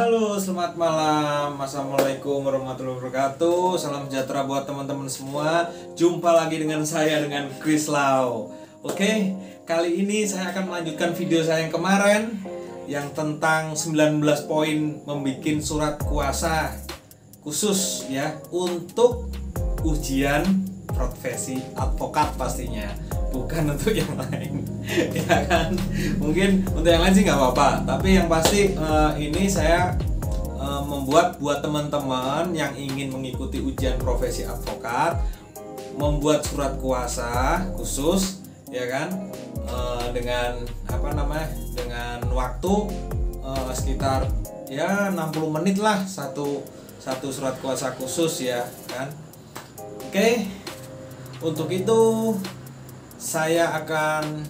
Halo, selamat malam. Assalamualaikum warahmatullahi wabarakatuh. Salam sejahtera buat teman-teman semua. Jumpa lagi dengan saya, dengan Chris Lau. Oke, kali ini saya akan melanjutkan video saya yang kemarin, yang tentang 19 poin membuat surat kuasa khusus ya untuk ujian profesi advokat pastinya, bukan untuk yang lain. Ya kan, mungkin untuk yang lain sih nggak apa-apa, tapi yang pasti ini saya membuat buat teman-teman yang ingin mengikuti ujian profesi advokat, membuat surat kuasa khusus ya kan, dengan dengan waktu sekitar ya 60 menit lah satu surat kuasa khusus ya kan. Oke, untuk itu saya akan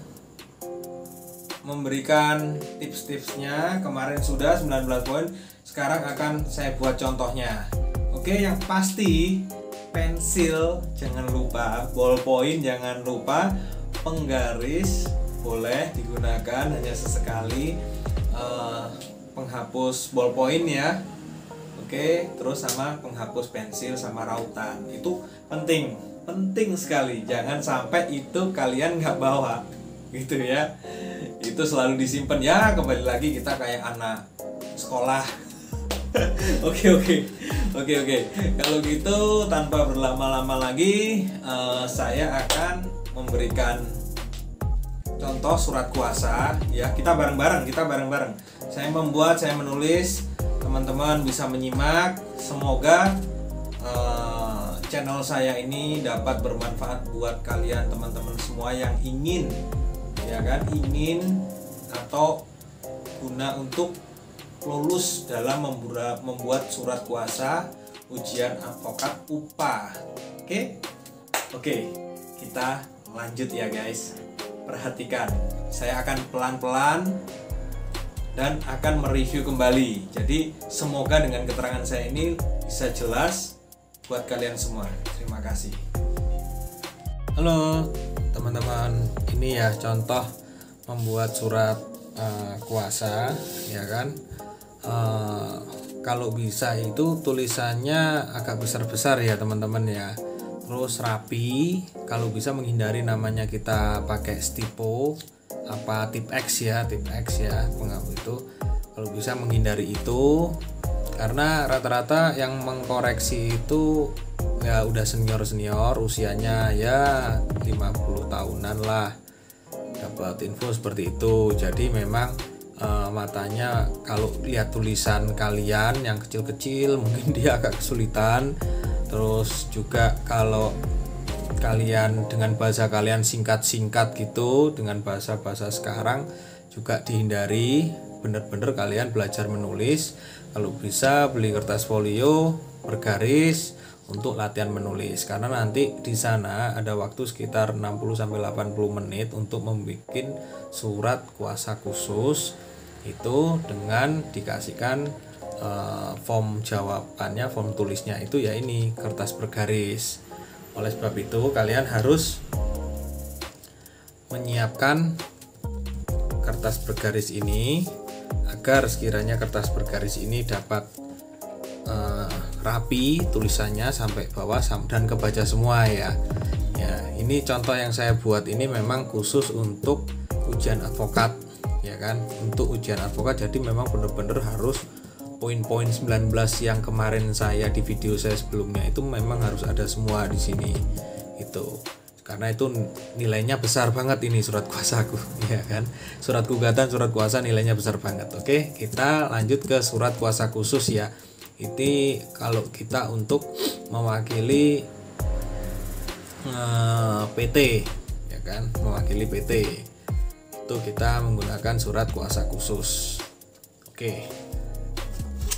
memberikan tips-tipsnya. Kemarin sudah 19 poin, sekarang akan saya buat contohnya. Oke, yang pasti pensil jangan lupa, ballpoint jangan lupa, penggaris boleh digunakan hanya sesekali, penghapus ballpoint ya. Oke, terus sama penghapus pensil sama rautan, itu penting sekali. Jangan sampai itu kalian nggak bawa gitu ya, itu selalu disimpan ya. Kembali lagi kita kayak anak sekolah. Oke. Kalau gitu tanpa berlama-lama lagi, saya akan memberikan contoh surat kuasa ya. Kita bareng-bareng. Saya membuat, saya menulis, teman-teman bisa menyimak. Semoga channel saya ini dapat bermanfaat buat kalian teman-teman semua yang ingin atau guna untuk lulus dalam membuat surat kuasa ujian advokat UPA. Oke, kita lanjut ya guys. Perhatikan, saya akan pelan-pelan dan akan mereview kembali. Jadi semoga dengan keterangan saya ini bisa jelas buat kalian semua. Terima kasih. Halo teman-teman, ini ya contoh membuat surat kuasa ya kan. Kalau bisa itu tulisannya agak besar-besar ya teman-teman ya. Terus rapi, kalau bisa menghindari namanya kita pakai stipo tip X ya, penghapus itu. Kalau bisa menghindari itu, karena rata-rata yang mengkoreksi itu ya udah senior usianya ya 50 tahunan lah, dapat info seperti itu. Jadi memang matanya kalau lihat tulisan kalian yang kecil-kecil mungkin dia agak kesulitan. Terus juga kalau kalian dengan bahasa kalian singkat-singkat gitu, dengan bahasa-bahasa sekarang juga dihindari. Bener-bener kalian belajar menulis. Kalau bisa beli kertas folio bergaris untuk latihan menulis, karena nanti di sana ada waktu sekitar 60-80 menit untuk membuat surat kuasa khusus itu dengan dikasihkan form jawabannya, form tulisnya itu ya ini kertas bergaris. Oleh sebab itu kalian harus menyiapkan kertas bergaris ini agar sekiranya kertas bergaris ini dapat rapi tulisannya sampai bawah dan kebaca semua ya. Ini contoh yang saya buat ini memang khusus untuk ujian advokat ya kan, untuk ujian advokat. Jadi memang benar-benar harus poin-poin 19 yang kemarin saya di video saya sebelumnya itu memang harus ada semua di sini itu, karena itu nilainya besar banget ini surat kuasaku ya kan. Surat gugatan, surat kuasa nilainya besar banget. Oke, kita lanjut ke surat kuasa khusus ya. Ini kalau kita untuk mewakili PT ya kan, mewakili PT itu kita menggunakan surat kuasa khusus. Oke,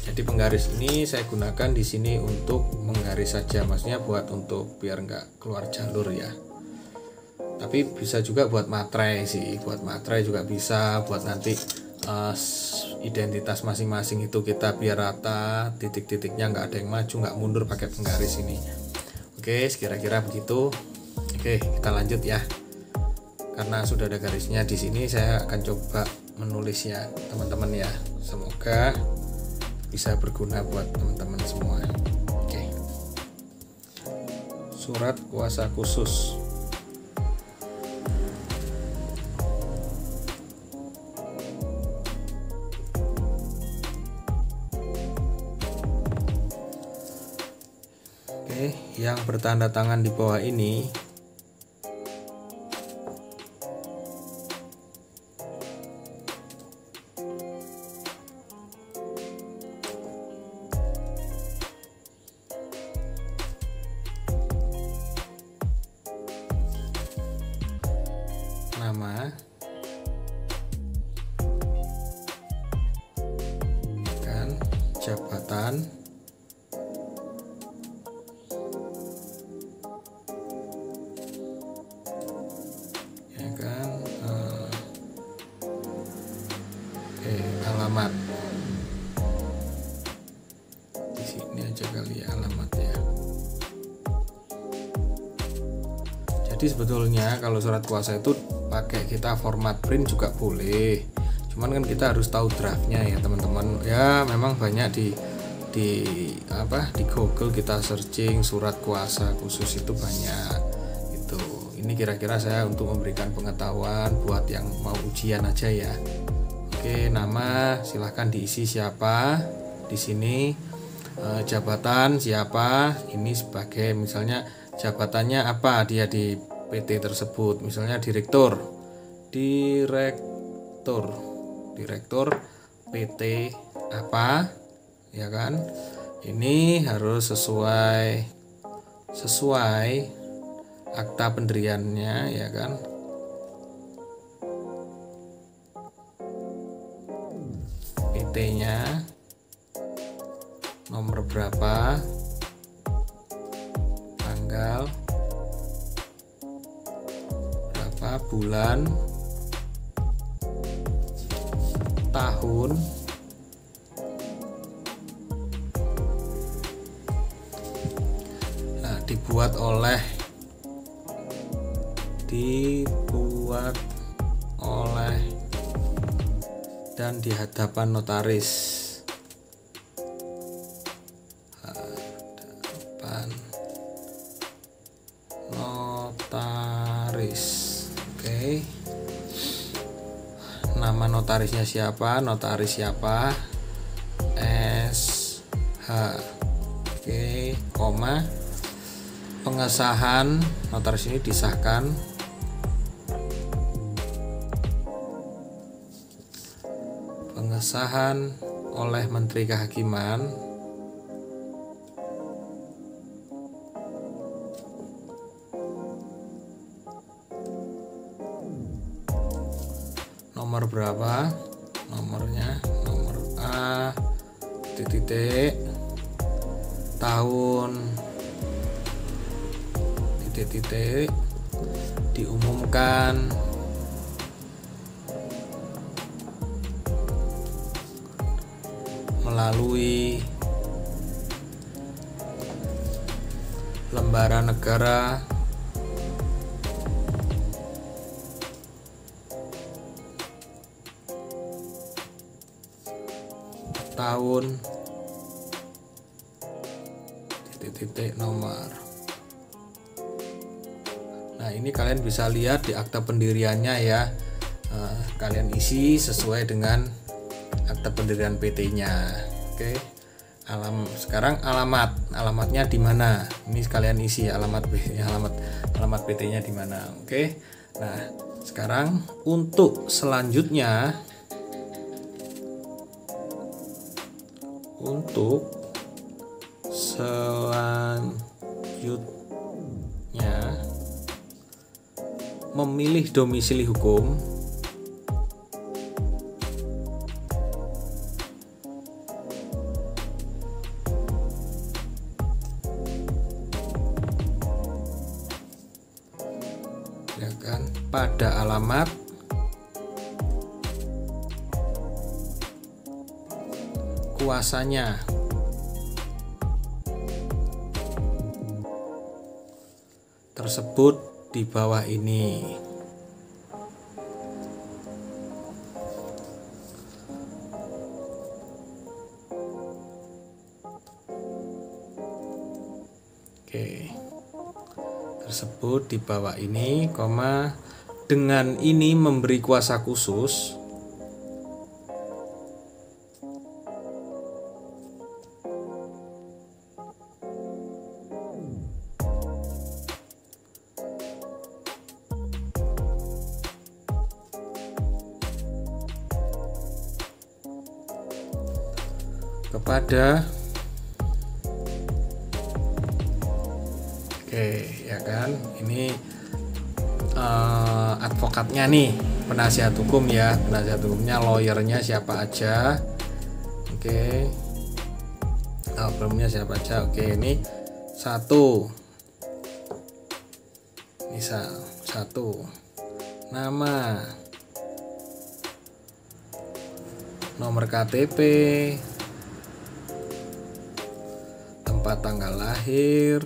jadi penggaris ini saya gunakan di sini untuk menggaris saja, maksudnya buat untuk biar nggak keluar jalur ya. Tapi bisa juga buat materai sih, buat materai juga bisa, buat nanti identitas masing-masing itu kita biar rata, titik-titiknya nggak ada yang maju nggak mundur pakai penggaris ini. Oke, kira-kira begitu. Oke, kita lanjut ya. Karena sudah ada garisnya di sini, saya akan coba menulisnya teman-teman ya. Semoga bisa berguna buat teman-teman semua. Oke. Surat kuasa khusus. Oke, yang bertanda tangan di bawah ini nama, kan, jabatan, ya kan, alamat. Di sini aja kali ya alamatnya. Jadi sebetulnya kalau surat kuasa itu pakai kita format print juga boleh, cuman kan kita harus tahu draftnya ya teman-teman ya. Memang banyak di Google kita searching surat kuasa khusus itu banyak itu. Ini kira-kira saya untuk memberikan pengetahuan buat yang mau ujian aja ya. Oke, nama silahkan diisi siapa di sini, jabatan siapa, ini sebagai misalnya jabatannya apa dia di PT tersebut, misalnya direktur PT apa, ya kan. Ini harus sesuai akta pendiriannya, ya kan. PT-nya nomor berapa, tanggal berapa, bulan, tahun, nah, dibuat oleh dan di hadapan notaris. Oke, nama notarisnya siapa, notaris siapa, SH. Oke, koma, pengesahan notaris ini disahkan oleh Menteri Kehakiman nomor berapa, nomornya nomor A titik tahun titik diumumkan melalui lembaran negara tahun titik nomor. Nah, ini kalian bisa lihat di akta pendiriannya ya. Kalian isi sesuai dengan akta pendirian PT-nya. Oke. Sekarang alamatnya di mana? Ini kalian isi alamat PT-nya di mana. Oke. Nah, sekarang untuk selanjutnya memilih domisili hukum. Ya kan, pada alamat kuasanya tersebut di bawah ini. Oke, tersebut di bawah ini, koma, dengan ini memberi kuasa khusus kepada ya kan, ini advokatnya nih, penasihat hukum ya, penasihat hukumnya, lawyernya siapa aja. Albumnya siapa aja. Ini misal satu nama, nomor KTP, tempat tanggal lahir,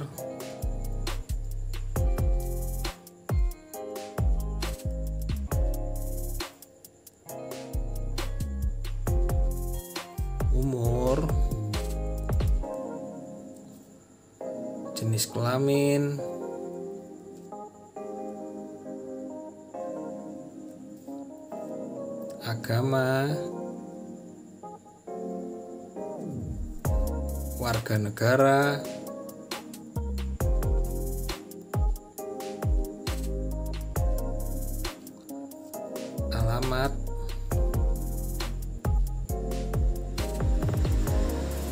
umur, jenis kelamin, agama, warga negara, alamat,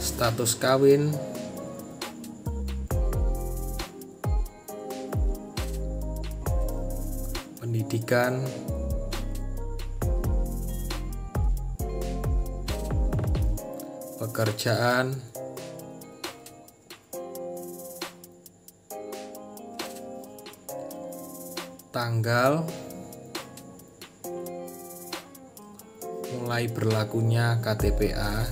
status kawin, pendidikan, pekerjaan, tanggal mulai berlakunya KTPA,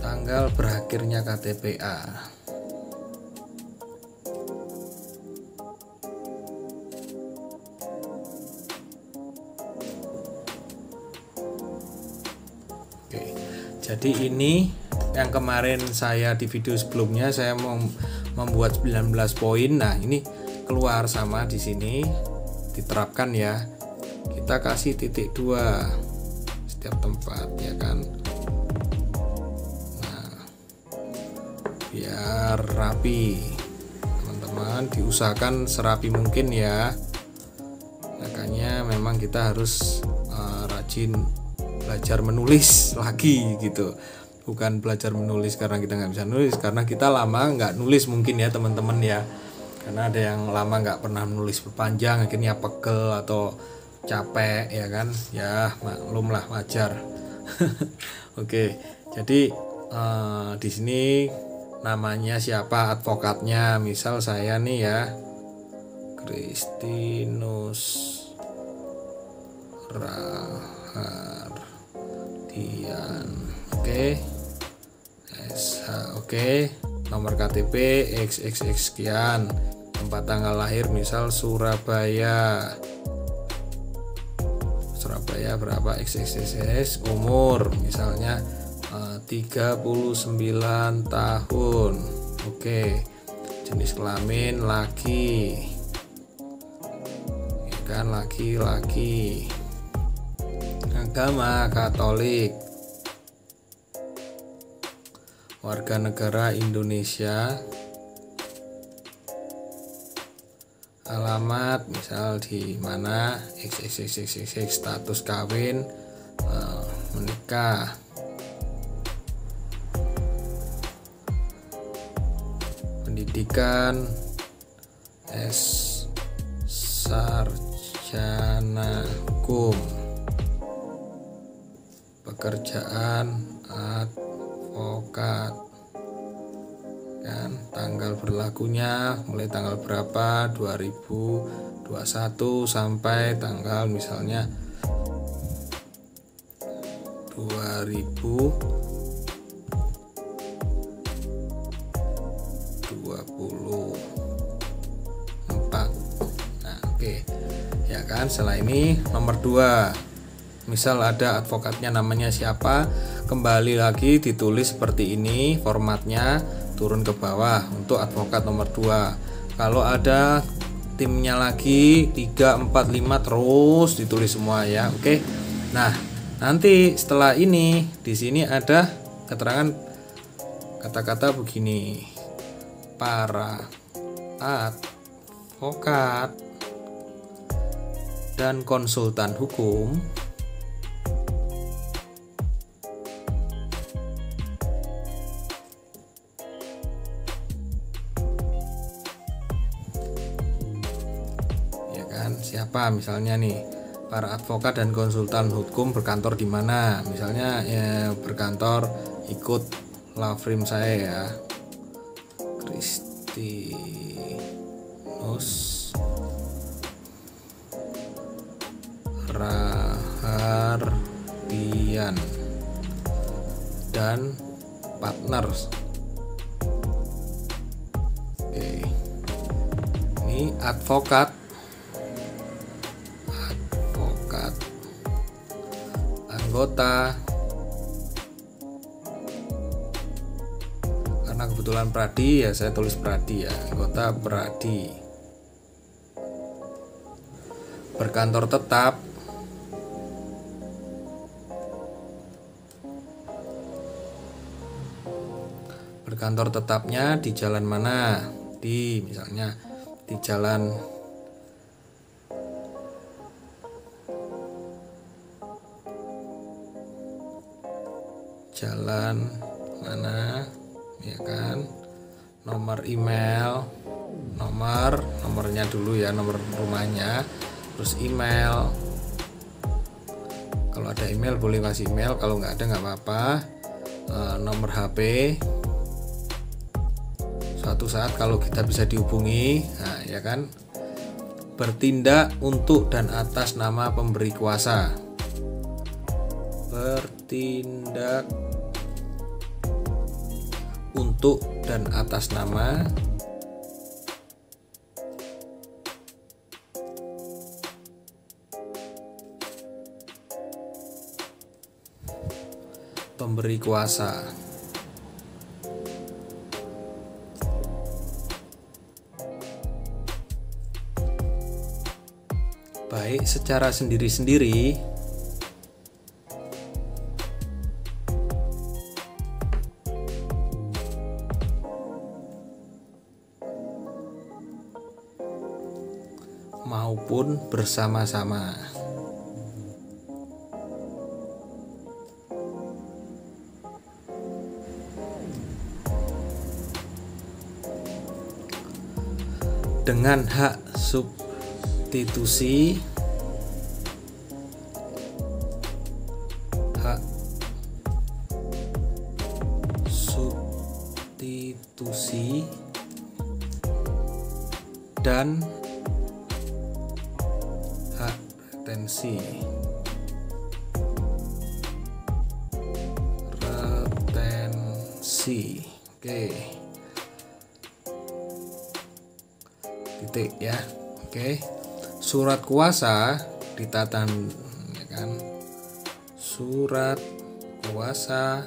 tanggal berakhirnya KTPA. Jadi ini yang kemarin saya di video sebelumnya saya mau membuat 19 poin. Nah, ini keluar sama di sini diterapkan ya. Kita kasih titik 2 setiap tempat ya kan. Nah, biar rapi. Teman-teman diusahakan serapi mungkin ya. Makanya memang kita harus rajin belajar menulis lagi gitu, bukan belajar menulis karena kita nggak bisa nulis, karena kita lama nggak nulis mungkin ya teman-teman ya, karena ada yang lama nggak pernah menulis berpanjang akhirnya pegel atau capek ya kan, ya maklum lah, wajar. Oke, jadi di sini namanya siapa, advokatnya, misal saya nih ya, Kristinus Rahar SH, nomor KTP XXX sekian, tempat tanggal lahir misal Surabaya berapa XXX, umur misalnya 39 tahun. Jenis kelamin laki ya kan, laki-laki, agama Katolik, warga negara Indonesia, alamat misal di mana XXXXX, status kawin, menikah, pendidikan S sarjana hukum, pekerjaan advokat kan, tanggal berlakunya mulai tanggal berapa, 2021 sampai tanggal misalnya 2024. Nah, kan. Setelah ini nomor 2, misal ada advokatnya namanya siapa, kembali lagi ditulis seperti ini formatnya, turun ke bawah untuk advokat nomor 2. Kalau ada timnya lagi 3, 4, 5 terus ditulis semua ya. Oke. Nah, nanti setelah ini di sini ada keterangan kata-kata begini. Para advokat dan konsultan hukum ya kan, siapa misalnya nih, para advokat dan konsultan hukum berkantor di mana, misalnya ya berkantor ikut law firm saya ya, Kristinus Rahardian dan partners. Oke. Ini advokat anggota, karena kebetulan Pradi ya saya tulis Pradi ya, anggota Pradi. Berkantor tetap berkantor tetapnya di jalan mana, di misalnya di jalan mana ya kan, nomor email, nomornya dulu ya, nomor rumahnya, terus email, kalau ada email boleh kasih email, kalau nggak ada nggak apa-apa. Nomor HP, suatu saat kalau kita bisa dihubungi, nah ya kan. Bertindak untuk dan atas nama pemberi kuasa, bertindak untuk dan atas nama pemberi kuasa. Baik secara sendiri-sendiri maupun bersama-sama. Dengan hak substitusi, dan hak retensi. Oke. Titik ya. Oke. Surat kuasa ditata ya kan. Surat kuasa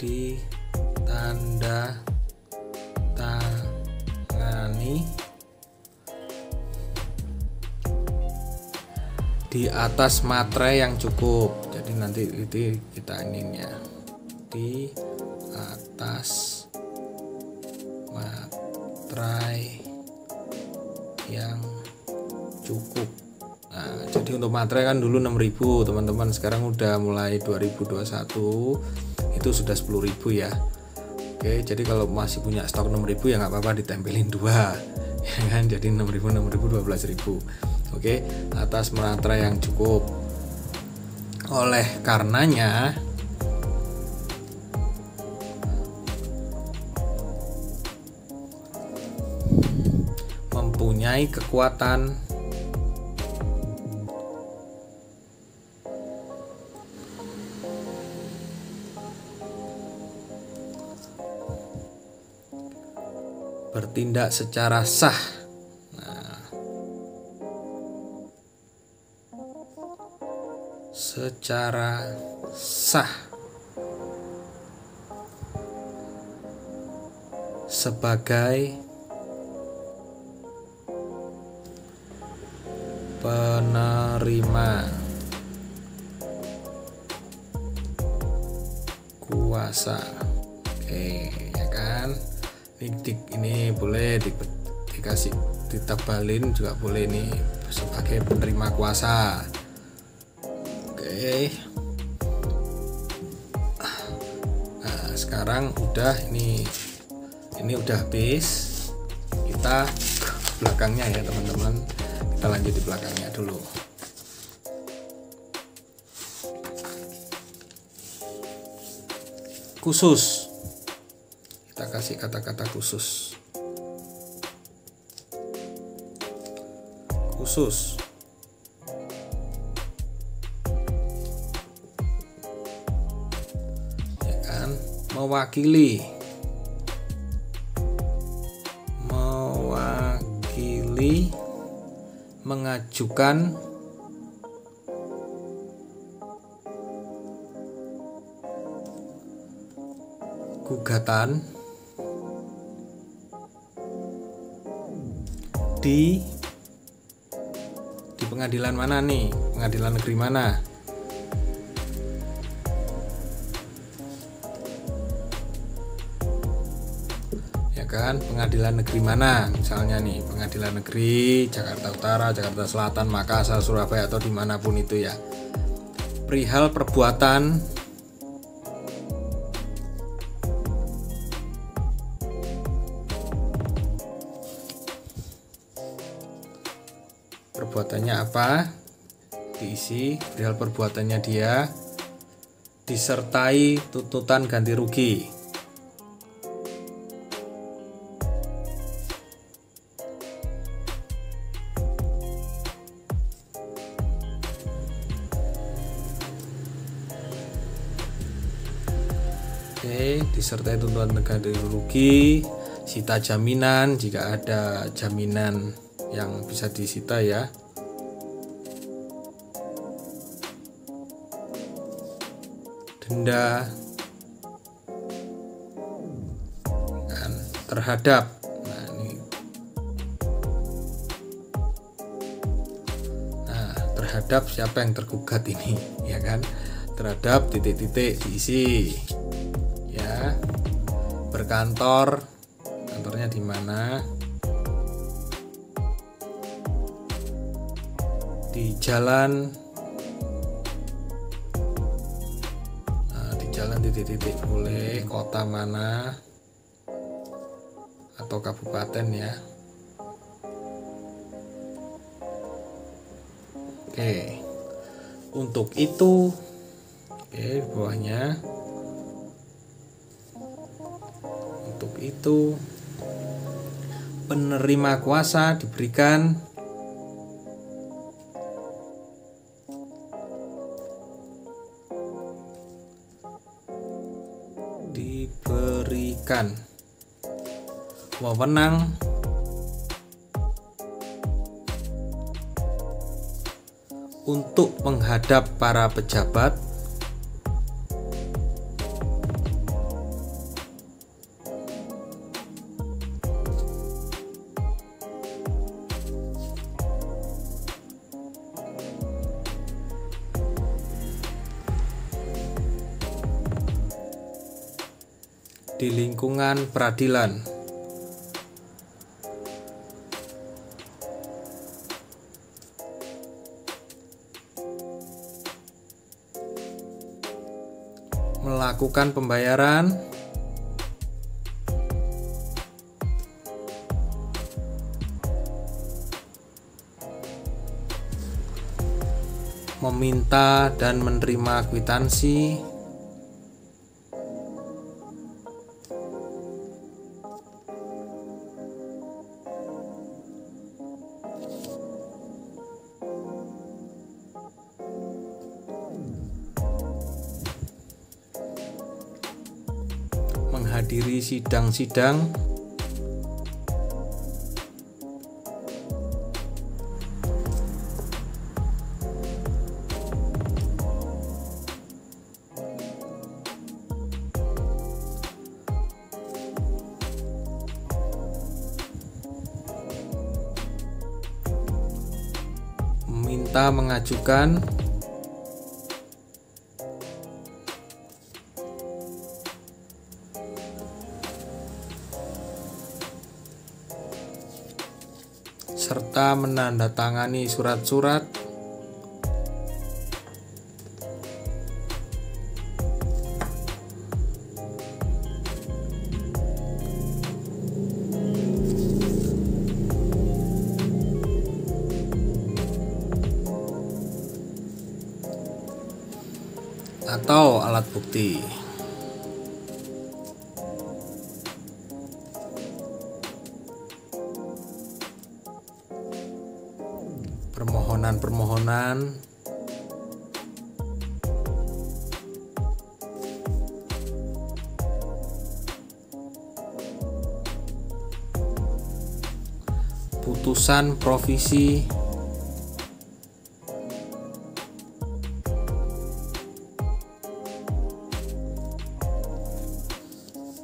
ditanda tangani di atas materai yang cukup. Jadi nanti itu kita ininya di atas materai yang cukup. Nah, jadi untuk materai kan dulu 6.000 teman-teman, sekarang udah mulai 2021 itu sudah 10.000 ya. Oke, jadi kalau masih punya stok 6.000 ya nggak apa-apa ditempelin 2 ya kan, jadi 6.000 12.000. Oke, atas materai yang cukup. Oleh karenanya mempunyai kekuatan bertindak secara sah. Nah, secara sah sebagai penerima kuasa. Oke, ya kan? Ini boleh dikasih ditebalin juga boleh nih sebagai penerima kuasa. Oke. Nah, sekarang udah ini udah habis. Kita ke belakangnya ya teman-teman. Kita lanjut di belakangnya dulu. Khusus, kita kasih kata-kata khusus. Khusus, ya kan? Mewakili, mengajukan gugatan di pengadilan mana nih? Pengadilan negeri mana? Ya kan, pengadilan negeri mana? Misalnya nih, pengadilan negeri Jakarta Utara, Jakarta Selatan, Makassar, Surabaya atau dimanapun itu ya. Perihal perbuatannya apa, diisi perihal perbuatannya dia, disertai tuntutan ganti rugi. Oke, disertai tuntutan ganti rugi, sita jaminan jika ada jaminan yang bisa disita ya. Denda kan, terhadap terhadap siapa yang tergugat ini ya kan, terhadap titik-titik diisi ya, berkantor, kantornya di mana, di jalan, titik-titik boleh, kota mana atau kabupaten ya. Oke, untuk itu bawahnya, untuk itu penerima kuasa diberikan wewenang untuk menghadap para pejabat di lingkungan peradilan. Melakukan pembayaran meminta dan menerima kwitansi menghadiri sidang-sidang serta mengajukan serta menandatangani surat-surat atau alat bukti. Permohonan putusan provisi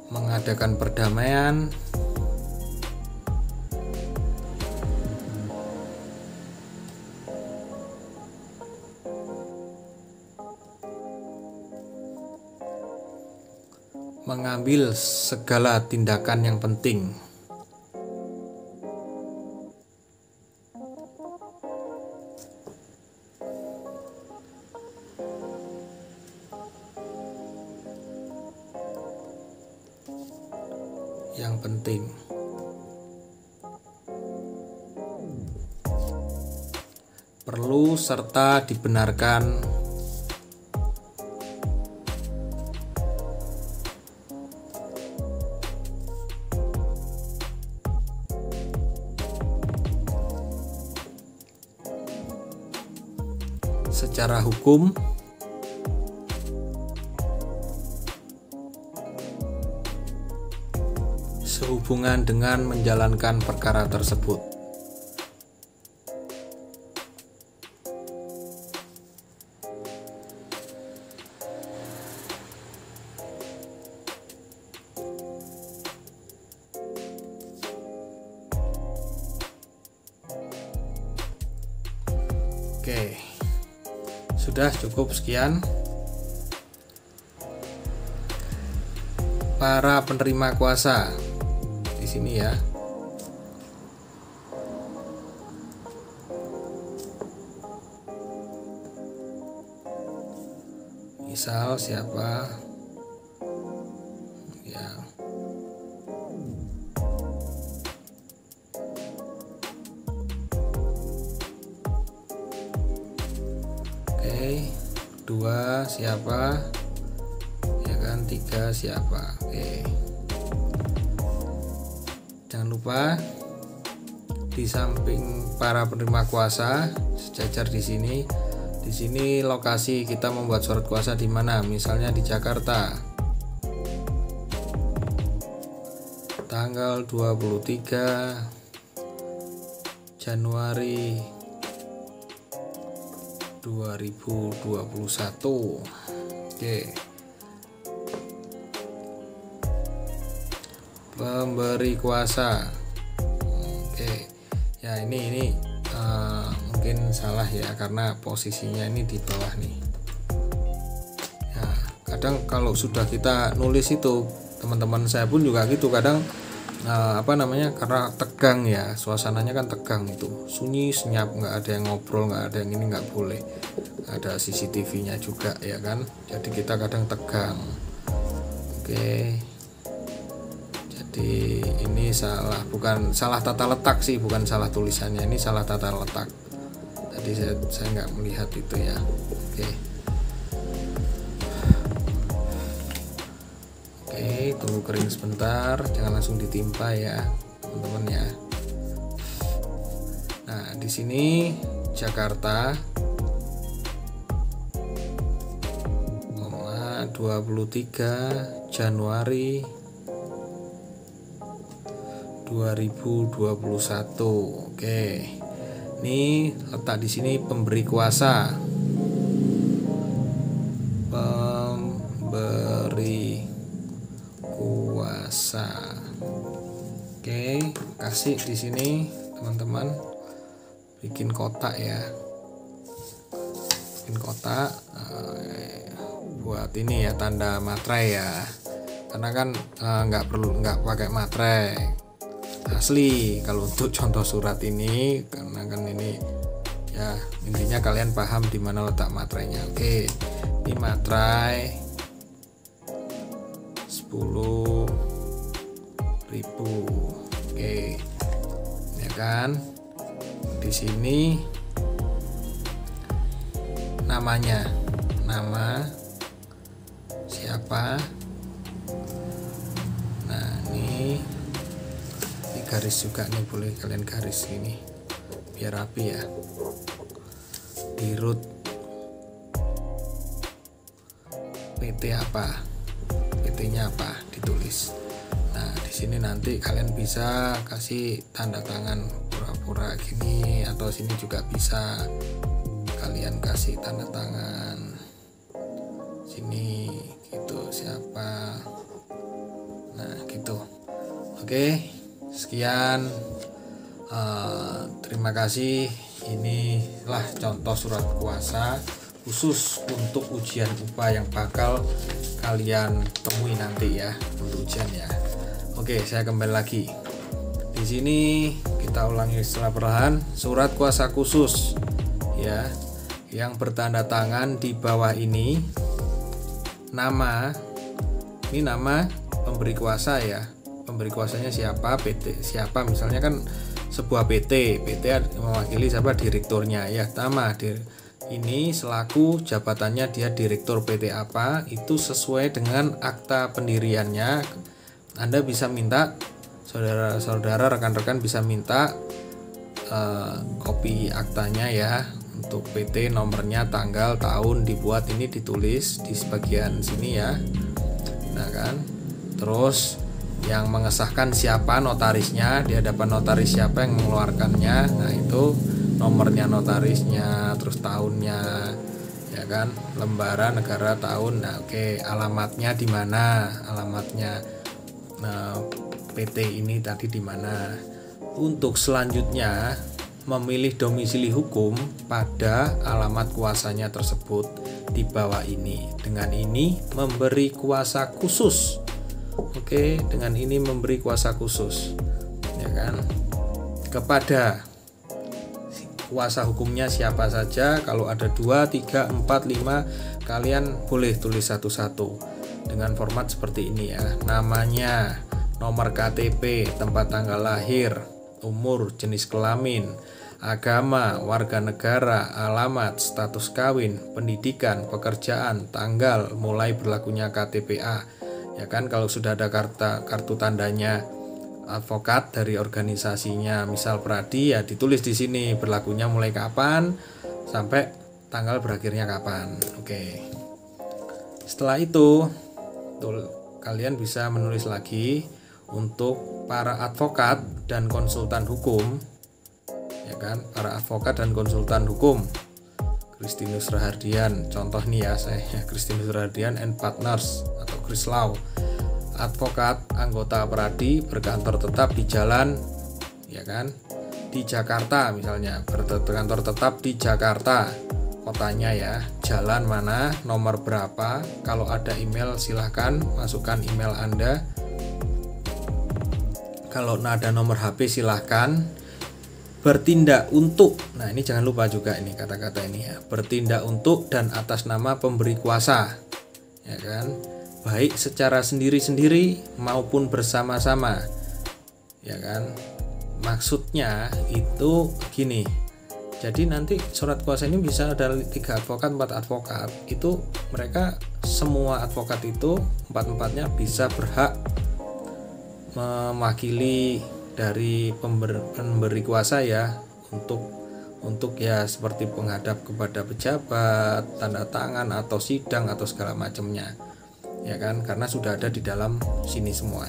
mengadakan perdamaian mengambil segala tindakan yang penting perlu serta dibenarkan secara hukum sehubungan dengan menjalankan perkara tersebut. Oke, sudah cukup sekian. Para penerima kuasa di sini ya. Misal siapa ya. Oke, 2 siapa ya kan, 3 siapa. Oke, jangan lupa di samping para penerima kuasa sejajar di sini. Di sini lokasi kita membuat surat kuasa di mana? Misalnya di Jakarta. Tanggal 23 Januari 2021. Oke. Pemberi kuasa. Oke. Ya ini mungkin salah ya karena posisinya ini di bawah nih. Ya, kadang kalau sudah kita nulis itu, teman-teman saya pun juga gitu kadang karena tegang ya, suasananya kan tegang itu, sunyi senyap, nggak ada yang ngobrol, nggak ada yang ini, nggak boleh ada CCTV-nya juga ya kan, jadi kita kadang tegang. Oke, jadi ini bukan salah tata letak sih, bukan salah tulisannya, ini salah tata letak. Tadi saya nggak melihat itu ya. Oke, tunggu kering sebentar, jangan langsung ditimpa ya teman-teman ya. Nah di sini Jakarta 23 Januari 2021. Oke, ini letak di sini pemberi kuasa. Pemberi kuasa. Oke, kasih di sini teman-teman, bikin kotak ya. bikin kotak buat ini ya, tanda materai ya, karena kan nggak pakai materai asli kalau untuk contoh surat ini, karena kan ini ya intinya kalian paham di mana letak materainya. Oke, ini materai 10.000. Oke, ya kan, di sini namanya, nama siapa. Nah ini garis juga nih, boleh kalian garis ini biar rapi ya, di root PT apa, PT-nya apa ditulis. Nah di sini nanti kalian bisa kasih tanda tangan pura-pura gini, atau sini juga bisa kalian kasih tanda tangan sini gitu, siapa. Nah gitu. Oke, sekian, terima kasih. Inilah contoh surat kuasa khusus untuk ujian UPA yang bakal kalian temui nanti ya, untuk ujian ya. Oke, saya kembali lagi. Di sini kita ulangi secara perlahan. Surat kuasa khusus ya, yang bertanda tangan di bawah ini, nama, ini nama pemberi kuasa ya, pemberi kuasanya siapa, PT siapa, misalnya kan sebuah PT mewakili siapa, direkturnya ya, nama ini selaku jabatannya dia direktur PT apa, itu sesuai dengan akta pendiriannya. Anda bisa minta, saudara-saudara, rekan-rekan bisa minta kopi aktanya ya, untuk PT, nomornya, tanggal, tahun dibuat, ini ditulis di bagian sini ya. Nah kan, terus yang mengesahkan siapa, notarisnya, di hadapan notaris siapa yang mengeluarkannya. Nah itu nomornya notarisnya, terus tahunnya ya kan, lembaran, negara, tahun. Nah oke, alamatnya di mana, alamatnya PT ini tadi di mana. Untuk selanjutnya memilih domisili hukum pada alamat kuasanya tersebut di bawah ini. Dengan ini memberi kuasa khusus. Oke, dengan ini memberi kuasa khusus ya kan, kepada kuasa hukumnya siapa saja. Kalau ada 2, 3, 4, 5, kalian boleh tulis satu-satu dengan format seperti ini ya. Namanya, nomor KTP, tempat tanggal lahir, umur, jenis kelamin, agama, warga negara, alamat, status kawin, pendidikan, pekerjaan, tanggal mulai berlakunya KTPA. Ya kan, kalau sudah ada kartu tandanya advokat dari organisasinya, misal Pradi, ya ditulis di sini berlakunya mulai kapan sampai tanggal berakhirnya kapan. Oke. Setelah itu, kalian bisa menulis lagi untuk para advokat dan konsultan hukum. Ya kan, para advokat dan konsultan hukum. Christinus Rahardian, contoh nih ya, saya Christinus Rahardian and Partners atau Chrislaw, advokat anggota Pradi, berkantor tetap di jalan ya kan, di Jakarta misalnya, berkantor tetap di Jakarta, kotanya ya, jalan mana, nomor berapa. Kalau ada email silahkan masukkan email Anda, kalau ada nomor HP silahkan. Bertindak untuk, nah ini jangan lupa juga ini kata-kata ini ya, bertindak untuk dan atas nama pemberi kuasa ya kan, baik secara sendiri-sendiri maupun bersama-sama ya kan. Maksudnya itu gini, jadi nanti surat kuasa ini bisa ada 3 advokat, 4 advokat, itu mereka semua advokat itu 4-4-nya bisa berhak mewakili dari pemberi kuasa ya, untuk ya seperti penghadap kepada pejabat, tanda tangan atau sidang atau segala macamnya ya kan, karena sudah ada di dalam sini semua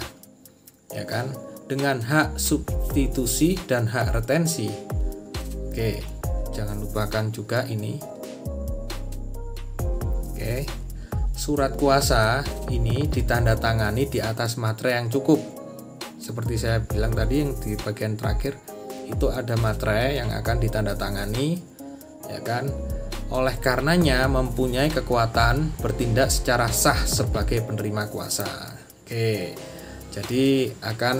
ya kan, dengan hak substitusi dan hak retensi. Oke, jangan lupakan juga ini. Oke, surat kuasa ini ditandatangani di atas materai yang cukup. Seperti saya bilang tadi yang di bagian terakhir, itu ada materai yang akan ditandatangani ya kan. oleh karenanya mempunyai kekuatan bertindak secara sah sebagai penerima kuasa. Oke, jadi akan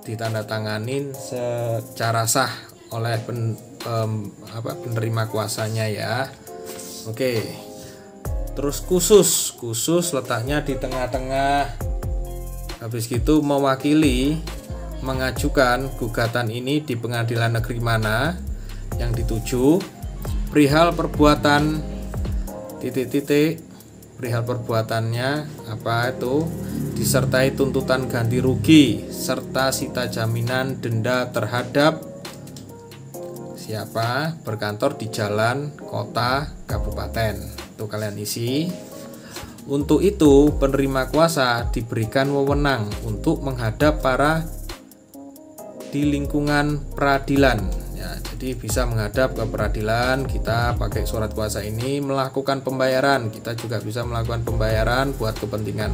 ditandatanganin secara sah oleh penerima kuasanya ya. Oke, terus khusus letaknya di tengah-tengah. Habis gitu mewakili mengajukan gugatan ini di pengadilan negeri mana yang dituju, perihal perbuatan perihal perbuatannya apa itu, disertai tuntutan ganti rugi serta sita jaminan denda terhadap siapa berkantor di jalan, kota, kabupaten. Itu kalian isi. Untuk itu penerima kuasa diberikan wewenang untuk menghadap para di lingkungan peradilan ya, jadi bisa menghadap ke peradilan. Kita pakai surat kuasa ini melakukan pembayaran, kita juga bisa melakukan pembayaran buat kepentingan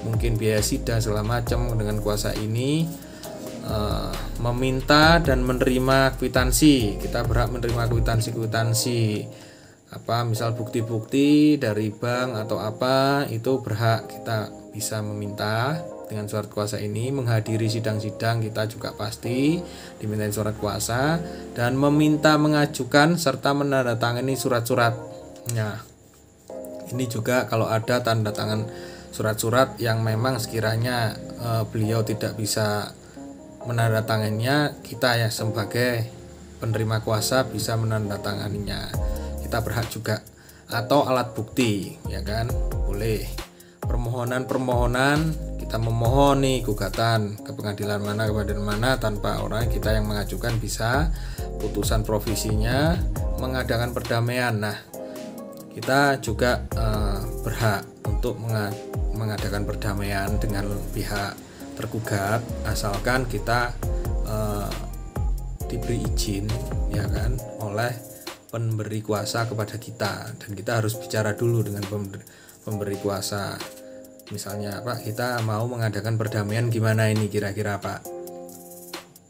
mungkin biaya sidang segala macam dengan kuasa ini. Meminta dan menerima kwitansi, kita berhak menerima kwitansi apa misal bukti-bukti dari bank atau apa, itu berhak kita bisa meminta dengan surat kuasa ini. Menghadiri sidang-sidang kita juga pasti dimintai surat kuasa, dan meminta mengajukan serta menandatangani surat-surat. Nah, ini juga kalau ada tanda tangan surat-surat yang memang sekiranya beliau tidak bisa menandatanganinya, kita ya sebagai penerima kuasa bisa menandatanganinya. Kita berhak juga. Atau alat bukti, ya kan, boleh. Permohonan kita memohon nih gugatan ke pengadilan mana tanpa orang kita yang mengajukan, bisa putusan provisinya mengadakan perdamaian. Nah, kita juga berhak untuk mengadakan perdamaian dengan pihak tergugat asalkan kita diberi izin ya kan oleh pemberi kuasa kepada kita, dan kita harus bicara dulu dengan pemberi kuasa. Misalnya Pak, kita mau mengadakan perdamaian gimana ini kira-kira Pak?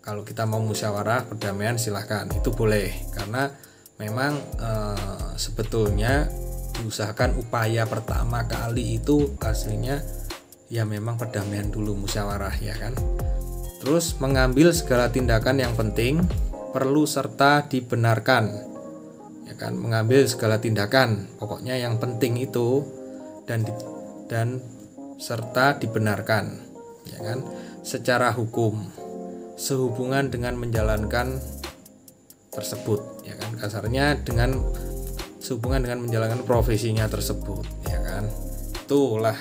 Kalau kita mau musyawarah perdamaian silahkan, itu boleh, karena memang sebetulnya diusahakan upaya pertama kali itu aslinya ya memang perdamaian dulu, musyawarah ya kan. Terus mengambil segala tindakan yang penting perlu serta dibenarkan ya kan, mengambil segala tindakan pokoknya yang penting itu dan serta dibenarkan ya kan secara hukum sehubungan dengan menjalankan tersebut ya kan, kasarnya dengan sehubungan dengan menjalankan profesinya tersebut ya kan. Itulah.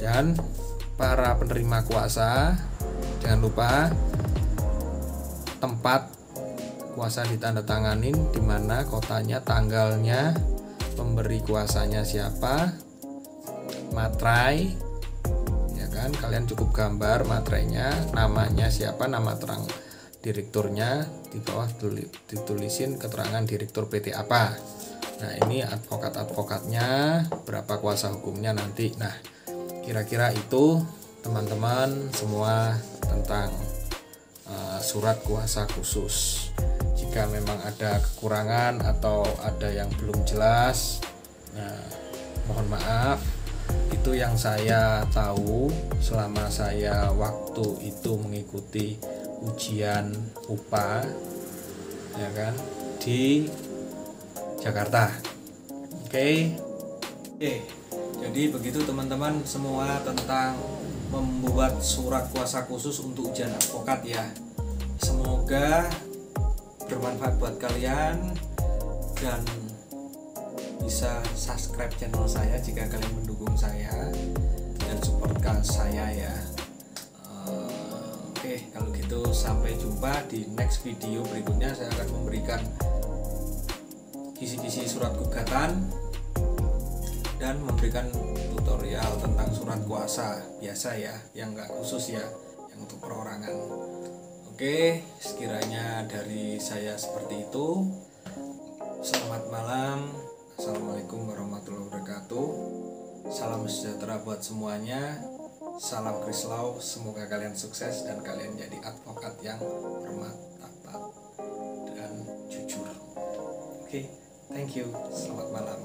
Dan para penerima kuasa jangan lupa tempat kuasa ditandatanganin di mana, kotanya, tanggalnya, pemberi kuasanya siapa, materai ya kan, kalian cukup gambar materainya, namanya siapa, nama terang direkturnya, di bawah ditulisin keterangan direktur PT apa. Nah, ini advokat-advokatnya, berapa kuasa hukumnya nanti. Nah, kira-kira itu teman-teman semua tentang surat kuasa khusus. Jika memang ada kekurangan atau ada yang belum jelas, nah, mohon maaf. Itu yang saya tahu selama saya waktu itu mengikuti ujian UPA ya kan di Jakarta. Oke. Jadi begitu teman-teman semua tentang membuat surat kuasa khusus untuk ujian advokat ya. Semoga bermanfaat buat kalian dan bisa subscribe channel saya jika kalian mendukung saya dan support saya ya. Oke, kalau gitu sampai jumpa di next video berikutnya. Saya akan memberikan kisi-kisi surat gugatan dan memberikan tutorial tentang surat kuasa biasa ya, yang enggak khusus ya, yang untuk perorangan. Oke, sekiranya dari saya seperti itu. Selamat malam. Assalamualaikum warahmatullahi wabarakatuh. Salam sejahtera buat semuanya. Salam Krislau. Semoga kalian sukses dan kalian jadi advokat yang bermartabat dan jujur. Thank you, selamat malam.